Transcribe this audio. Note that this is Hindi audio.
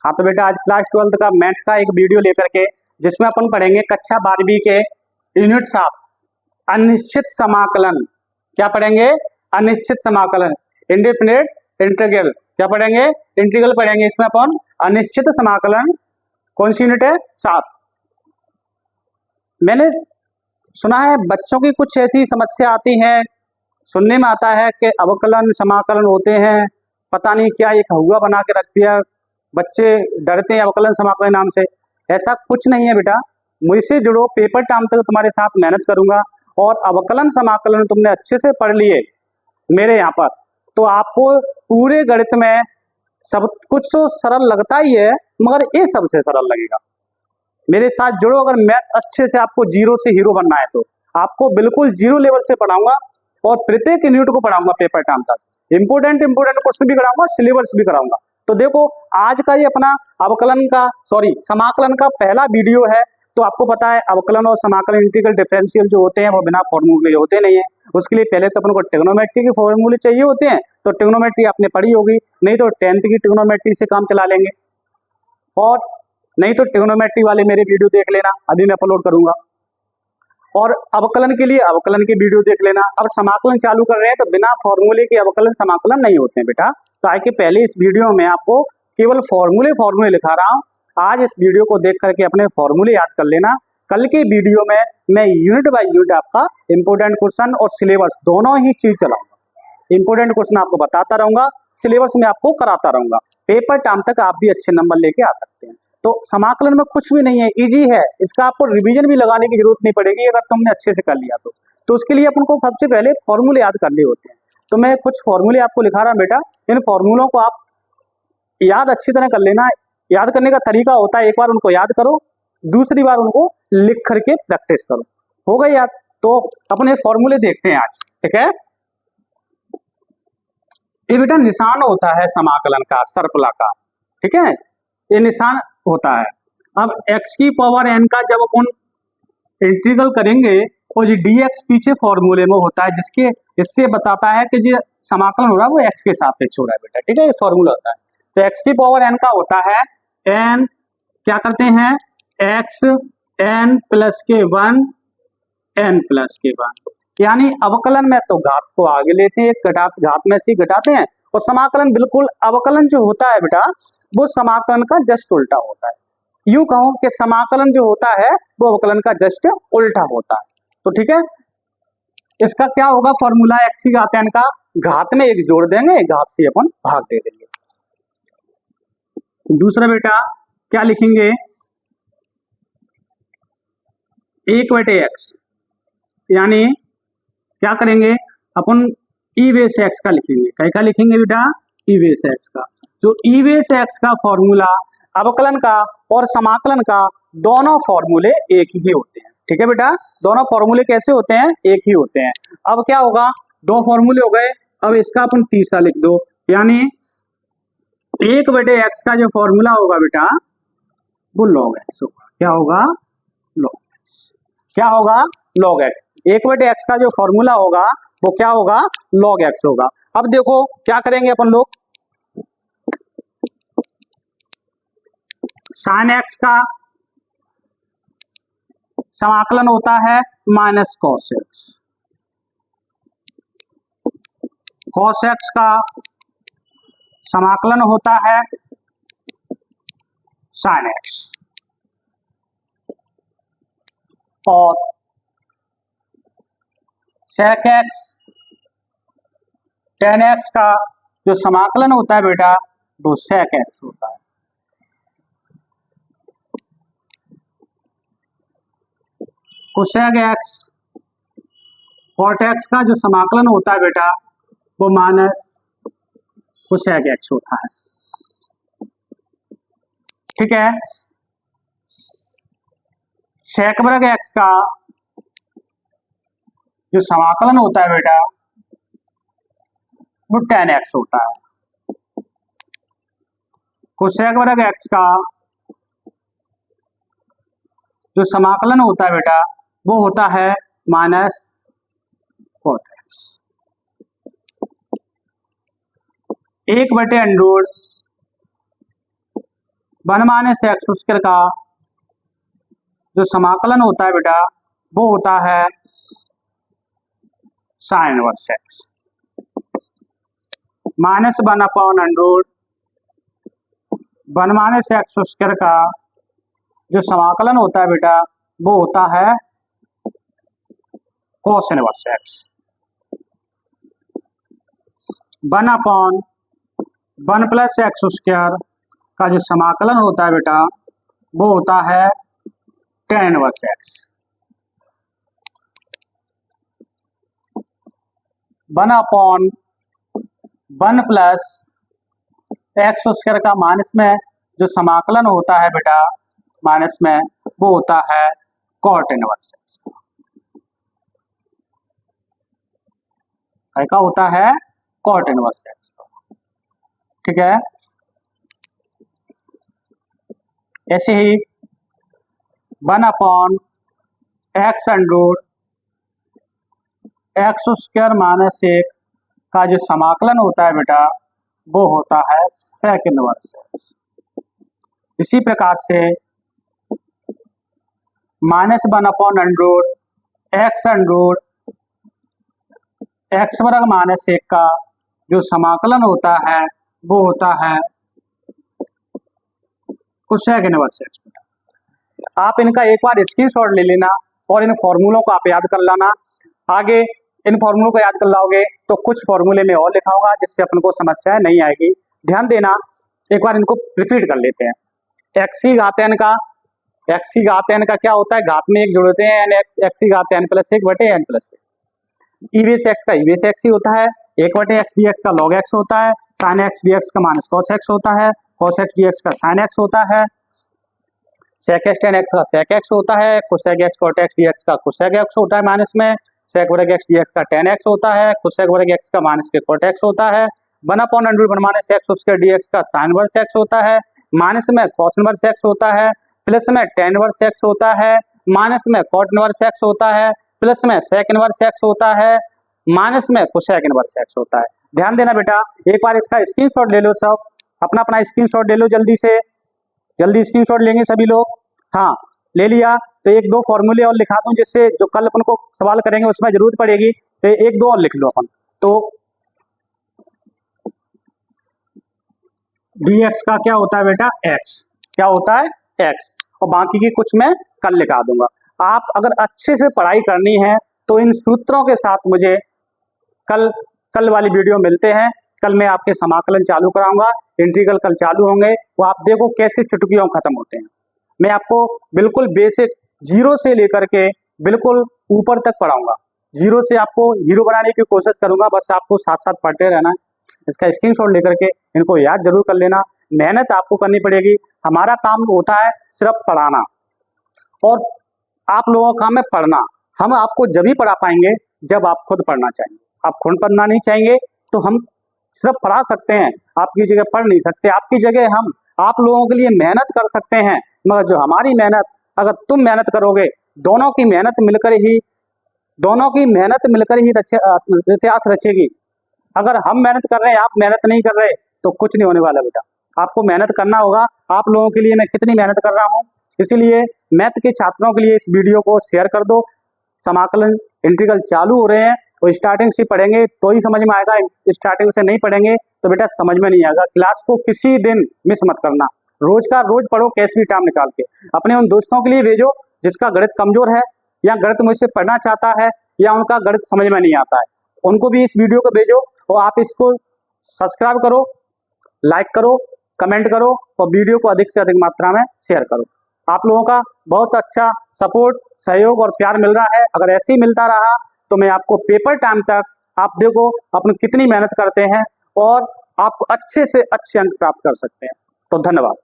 हाँ तो बेटा आज क्लास 12 का मैथ का एक वीडियो लेकर के जिसमें अपन पढ़ेंगे कक्षा 12वीं के यूनिट 7 अनिश्चित समाकलन। क्या पढ़ेंगे? अनिश्चित समाकलन, इंडेफिनिट इंटीग्रल। क्या पढ़ेंगे? इंटीग्रल पढ़ेंगे। इसमें अपन अनिश्चित समाकलन, कौन सी यूनिट है? 7। मैंने सुना है बच्चों की कुछ ऐसी समस्या आती है, सुनने में आता है कि अवकलन समाकलन होते हैं, पता नहीं क्या एक हुआ बना के रख दिया, बच्चे डरते हैं अवकलन समाकलन नाम से। ऐसा कुछ नहीं है बेटा, मुझसे जुड़ो, पेपर टाइम तक तुम्हारे साथ मेहनत करूंगा और अवकलन समाकलन तुमने अच्छे से पढ़ लिए मेरे यहाँ पर, तो आपको पूरे गणित में सब कुछ तो सरल लगता ही है, मगर ये सबसे सरल लगेगा। मेरे साथ जुड़ो, अगर मैथ अच्छे से आपको जीरो से हीरो बनना है तो आपको बिल्कुल जीरो लेवल से पढ़ाऊंगा और प्रत्येक यूनिट को पढ़ाऊंगा पेपर टाइम तक। इंपोर्टेंट क्वेश्चन भी कराऊंगा, सिलेबस भी कराऊंगा। तो देखो आज का ये अपना समाकलन का पहला वीडियो है। तो आपको पता है अवकलन और समाकलन इंटीग्रल डिफरेंशियल जो होते हैं वो बिना फॉर्मूले होते नहीं है। उसके लिए पहले तो अपन को ट्रिग्नोमेट्री के फॉर्मूले चाहिए होते हैं, तो ट्रिग्नोमेट्री आपने पढ़ी होगी, नहीं तो 10th की ट्रिग्नोमेट्री से काम चला लेंगे, और नहीं तो ट्रिग्नोमेट्री वाले मेरे वीडियो देख लेना, अभी मैं अपलोड करूंगा। और अवकलन के लिए अवकलन की वीडियो देख लेना। अब समाकलन चालू कर रहे हैं तो बिना फॉर्मूले के अवकलन समाकलन नहीं होते हैं बेटा। तो आज के पहले इस वीडियो में आपको केवल फॉर्मूले लिखा रहा हूँ। आज इस वीडियो को देख करके अपने फॉर्मूले याद कर लेना। कल के वीडियो में मैं यूनिट बाय यूनिट आपका इंपोर्टेंट क्वेश्चन और सिलेबस दोनों ही चीज चलाऊंगा। इंपोर्टेंट क्वेश्चन आपको बताता रहूंगा, सिलेबस में आपको कराता रहूंगा। पेपर टाइम तक आप भी अच्छे नंबर लेके आ सकते हैं। तो समाकलन में कुछ भी नहीं है, इजी है, इसका आपको रिवीजन भी लगाने की जरूरत नहीं पड़ेगी अगर तुमने अच्छे से कर लिया तो उसके लिए अपन को सबसे पहले फॉर्मूले याद करने होते हैं। तो मैं कुछ फॉर्मूले आपको लिखा रहा हूं बेटा, इन फॉर्मूलों को आप याद अच्छी तरह कर लेना। याद करने का तरीका होता है, एक बार उनको याद करो, दूसरी बार उनको लिख करके प्रैक्टिस करो। हो गई याद? तो अपने फॉर्मूले देखते हैं आज, ठीक है। ये बेटा निशान होता है समाकलन का, सर्कला का, ठीक है, ये निशान होता है। अब x की पावर n का जब अपन इंटीग्रल करेंगे और ये dx पीछे फॉर्मूले में होता है, जिसके इससे बताता है कि जो समाकलन हो रहा है वो x के सापेक्ष हो रहा है बेटा, ठीक है, ये फॉर्मूला होता है। तो x की पावर n का होता है n, क्या करते हैं, x n प्लस के 1 n प्लस के 1, यानी अवकलन में तो घात को आगे लेते हैं, घात में से घटाते हैं, और समाकलन बिल्कुल अवकलन जो होता है बेटा वो समाकलन का जस्ट उल्टा होता है। यूं कहूं कि समाकलन जो होता है वो अवकलन का जस्ट उल्टा होता है। तो ठीक है, इसका क्या होगा फॉर्मूला, x की घात n का घात में एक जोड़ देंगे, घात से अपन भाग दे देंगे। दूसरा बेटा क्या लिखेंगे, 1/x, यानी क्या करेंगे अपन ई बेस एक्स का लिखेंगे। क्या लिखेंगे बेटा? ई बेस एक्स का। जो ई बेस एक्स का फॉर्मूला अवकलन का और समाकलन का दोनों फॉर्मूले एक ही होते हैं, ठीक है बेटा, दोनों फॉर्मूले कैसे होते हैं? एक ही होते हैं। अब क्या होगा, दो फॉर्मूले हो गए, अब इसका अपन तीसरा लिख दो, यानी 1/x का जो फॉर्मूला होगा बेटा वो log x होगा। क्या होगा? log x। क्या होगा? log x। 1/x का जो फॉर्मूला होगा वो क्या होगा? log x होगा। अब देखो क्या करेंगे अपन लोग, sin x का समाकलन होता है minus cos x, cos x का समाकलन होता है sin x, और sec x tan x का जो समाकलन होता है बेटा वो sec x होता है। cosec x cot x का जो समाकलन होता है बेटा वो माइनस cosec x होता है, ठीक है। sec वर्ग x का जो समाकलन होता है बेटा वो tan x होता है। cosec वर्ग x का जो समाकलन होता है बेटा वो होता है minus cot x। 1/√, 1 minus x square का जो समाकलन होता है बेटा वो होता है sine inverse x. -1 upon under 1 minus x square का जो समाकलन होता है बेटा वो होता है cos inverse x. 1 upon 1 plus x square का जो समाकलन होता है बेटा वो होता है tan inverse x. 1 upon 1 plus x square का माइनस में जो समाकलन होता है बेटा माइनस में वो होता है कॉट इनवर्स एक्स का होता है कॉट इनवर्स एक्स। ठीक है, ऐसे ही 1 upon x under x square minus 1 का जो समाकलन होता है बेटा वो होता है सेक इनवर्स एक्स। इसी प्रकार से -1 अपॉन अंडर एक्स वर्ग माइनस 1 का जो समाकलन होता है वो होता है कोसेक इनवर्स एक्स। आप इनका एक बार स्क्रीनशॉट ले लेना और इन फॉर्मूलों को आप याद कर लाना। आगे इन फॉर्मूलों को याद कर लाओगे तो कुछ फॉर्मूले में और लिखाऊंगा जिससे अपन को समस्याएं नहीं आएगी। ध्यान देना, एक बार इनको रिपीट कर लेते हैं। एक्स की घात n का क्या होता है, घात में एक जोड़ते हैं एक्स की घात n प्लस 1 बटे n प्लस 1। ई बेस एक्स का ई बेस एक्स ही होता है, 1 बटे एक्स डी एक्स का लॉग एक्स होता है, साइन एक्स डी एक्स का माइनस कॉस एक्स होता है, कॉस एक्स डी एक्स का साइन एक्स होता है, सेक एक्स टेन एक्स का सेक एक्स होता है, cosec x cot x d x का कोसेक एक्स होता है माइनस में, सेक वर्ग एक्स डी एक्स का टेन एक्स होता है, कोसेक वर्ग एक्स का माइनस के कॉट एक्स होता है, 1 अपॉन अंडर 1 माइनस एक्स उसके डी एक्स का साइन वर्स एक्स होता है, माइनस में कॉस इनवर्स एक्स होता है, प्लस में टेन इनवर्स एक्स होता है, माइनस में कॉट इनवर्स एक्स होता है, प्लस में सेक इनवर्स एक्स होता है, माइनस में कोसेक इनवर्स एक्स होता है। ध्यान देना बेटा, एक बार इसका स्क्रीनशॉट ले लो, सब अपना अपना स्क्रीनशॉट ले लो, जल्दी से जल्दी स्क्रीनशॉट लेंगे सभी लोग। हाँ, ले लिया तो 1-2 फॉर्मूले और लिखा दूं जिससे जो कल अपन को सवाल करेंगे उसमें जरूरत पड़ेगी, तो 1-2 और लिख लो अपन। तो dx का क्या होता है बेटा x, क्या होता है x, और बाकी की कुछ मैं कल लिखा दूंगा। आप अगर अच्छे से पढ़ाई करनी है तो इन सूत्रों के साथ मुझे कल वाली वीडियो मिलते हैं। कल मैं आपके समाकलन चालू कराऊंगा, इंटीग्रल कल चालू होंगे, वो आप देखो कैसे चुटकियों खत्म होते हैं। मैं आपको बिल्कुल बेसिक 0 से लेकर के बिल्कुल ऊपर तक पढ़ाऊंगा, 0 से आपको हीरो बनाने की कोशिश करूंगा, बस आपको साथ साथ पढ़ते रहना। इसका स्क्रीनशॉट लेकर के इनको याद जरूर कर लेना, मेहनत आपको करनी पड़ेगी। हमारा काम होता है सिर्फ पढ़ाना और आप लोगों का काम है पढ़ना। हम आपको जब ही पढ़ा पाएंगे जब आप खुद पढ़ना चाहेंगे। आप खुद पढ़ना नहीं चाहेंगे तो हम सिर्फ पढ़ा सकते हैं, आपकी जगह पढ़ नहीं सकते। आपकी जगह हम आप लोगों के लिए मेहनत कर सकते हैं, मगर जो हमारी मेहनत, अगर तुम मेहनत करोगे, दोनों की मेहनत मिलकर ही इतिहास रचेगी। अगर हम मेहनत कर रहे हैं, आप मेहनत नहीं कर रहे, तो कुछ नहीं होने वाला बेटा। आपको मेहनत करना होगा। आप लोगों के लिए मैं कितनी मेहनत कर रहा हूँ, इसीलिए मैथ के छात्रों के लिए इस वीडियो को शेयर कर दो। समाकलन इंटीग्रल चालू हो रहे हैं, वो स्टार्टिंग से पढ़ेंगे तो ही समझ में आएगा, स्टार्टिंग से नहीं पढ़ेंगे तो बेटा समझ में नहीं आएगा। क्लास को किसी दिन मिस मत करना, रोज का रोज पढ़ो, कैसे भी टाइम निकाल के। अपने उन दोस्तों के लिए भेजो जिसका गणित कमजोर है या गणित मुझसे पढ़ना चाहता है या उनका गणित समझ में नहीं आता है, उनको भी इस वीडियो को भेजो। और आप इसको सब्सक्राइब करो, लाइक करो, कमेंट करो और वीडियो को अधिक से अधिक मात्रा में शेयर करो। आप लोगों का बहुत अच्छा सपोर्ट, सहयोग और प्यार मिल रहा है। अगर ऐसे ही मिलता रहा तो मैं आपको पेपर टाइम तक, आप देखो अपनी कितनी मेहनत करते हैं और आप अच्छे से अच्छे अंक प्राप्त कर सकते हैं। तो धन्यवाद।